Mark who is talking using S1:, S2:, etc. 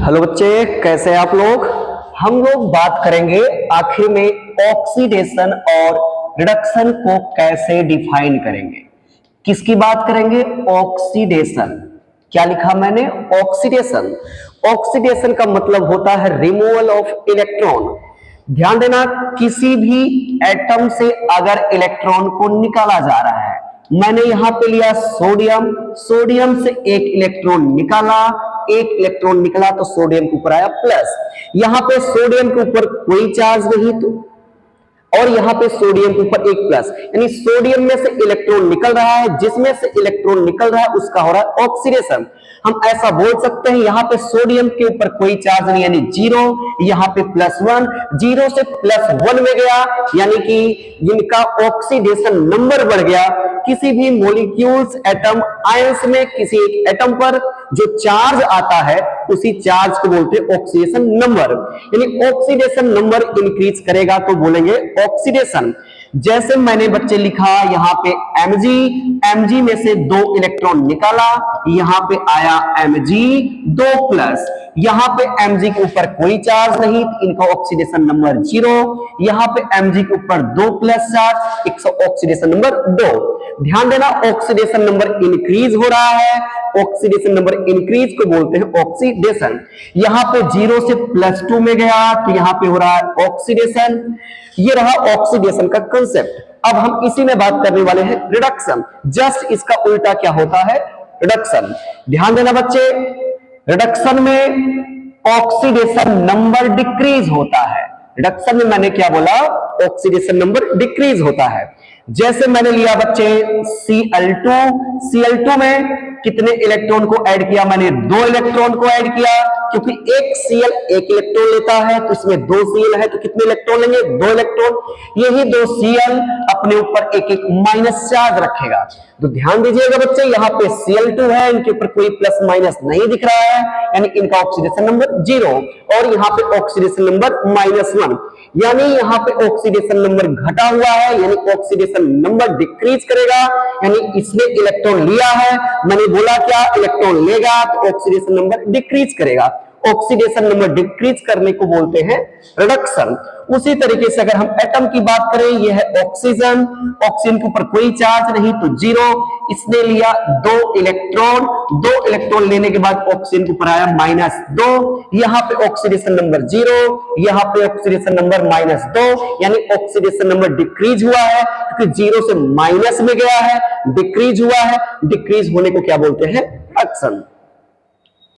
S1: Hello बच्चे, कैसे हैं आप लोग। हम लोग बात करेंगे आखिर में ऑक्सीडेशन और रिडक्शन को कैसे डिफाइन करेंगे। किसकी बात करेंगे? ऑक्सीडेशन। क्या लिखा मैंने? ऑक्सीडेशन। ऑक्सीडेशन का मतलब होता है रिमूवल ऑफ इलेक्ट्रॉन। ध्यान देना, किसी भी एटम से अगर इलेक्ट्रॉन को निकाला जा रहा है, मैंने यहां पे लिया सोडियम, सोडियम से एक इलेक्ट्रॉन निकाला, एक इलेक्ट्रॉन निकला तो सोडियम के ऊपर आया प्लस। यहां पे सोडियम के ऊपर कोई चार्ज नहीं तो, और यहां पे सोडियम के ऊपर एक प्लस, यानी सोडियम में से इलेक्ट्रॉन निकल रहा है, जिसमें से इलेक्ट्रॉन निकल रहा है उसका हो रहा है ऑक्सीडेशन। हम ऐसा बोल सकते हैं यहां पे सोडियम के ऊपर कोई चार्ज नहीं यानी जीरो, यहां पे +1, जीरो से +1 में गया यानी कि इनका ऑक्सीडेशन नंबर बढ़ गया। किसी भी मॉलिक्यूल्स, एटम, आयंस में किसी एक एटम पर जो चार्ज आता है उसी चार्ज को बोलते हैं ऑक्सीडेशन नंबर। यानी ऑक्सीडेशन नंबर इंक्रीज करेगा तो बोलेंगे ऑक्सीडेशन। जैसे मैंने बच्चे लिखा यहां पे Mg, Mg में से 2 इलेक्ट्रॉन निकाला, यहां पे आया Mg 2+, यहां पे Mg के ऊपर कोई चार्ज नहीं, इनका ऑक्सीडेशन नंबर 0, यहां पे Mg के ऊपर 2+ चार्ज, इसका ऑक्सीडेशन नंबर 2। ध्यान देना, ऑक्सीडेशन नंबर इंक्रीज हो रहा है, ऑक्सीडेशन नंबर इंक्रीज को बोलते हैं ऑक्सीडेशन। यहां पे 0 से +2 में गया तो यहां पे हो रहा है ऑक्सीडेशन। ये रहा ऑक्सीडेशन का कंसेप्ट। अब हम इसी में बात करने वाले हैं रिडक्शन। जस्ट इसका उल्टा क्या होता है? रिडक्शन। ध्यान देना बच्चे, रिडक्शन में ऑक्सीडेशन नंबर डिक्रीज होता है। रिडक्शन में मैंने क्या बोला? ऑक्सीडेशन नंबर डिक्रीज होता है। जैसे मैंने लिया बच्चे Cl2, Cl2 में कितने इलेक्ट्रॉन को ऐड किया? मैंने 2 इलेक्ट्रॉन को ऐड किया, क्योंकि एक Cl 1 इलेक्ट्रॉन लेता है तो इसमें 2 Cl है तो कितने इलेक्ट्रॉन लेंगे? 2 इलेक्ट्रॉन। यही 2 Cl अपने ऊपर एक एक माइनस चार्ज रखेगा। तो ध्यान दीजिएगा बच्चे, यहाँ पे Cl2 है, इनके ऊपर कोई प्लस माइनस नहीं दिख रहा है, यानी इनका ऑक्सीडेशन नंबर 0, और यहाँ पे ऑक्सीडेशन नंबर -1, यानी यहाँ पे ऑक्सीडेशन नंबर घटा हुआ है, यानी ऑक्सीडेशन नंबर डिक्रीज करेगा। यानी इसने इलेक्ट्रॉन लिया है, मैंने बोला क्या? इलेक्ट्रॉन लेगा तो ऑक्सीडेशन नंबर डिक्रीज करेगा। ऑक्सीडेशन नंबर डिक्रीज करने को बोलते हैं रिडक्शन। उसी तरीके से अगर हम एटम की बात करें, यह है ऑक्सीजन, ऑक्सीजन के ऊपर कोई चार्ज नहीं तो 0, इसने लिया 2 इलेक्ट्रॉन, 2 इलेक्ट्रॉन लेने के बाद ऑक्सीजन के ऊपर आया -2, यहां पे ऑक्सीडेशन नंबर 0, यहां पे ऑक्सीडेशन नंबर -2, यानी ऑक्सीडेशन नंबर डिक्रीज हुआ है, क्योंकि 0 से माइनस में गया है, डिक्रीज हुआ है। डिक्रीज होने को क्या बोलते हैं? रिडक्शन।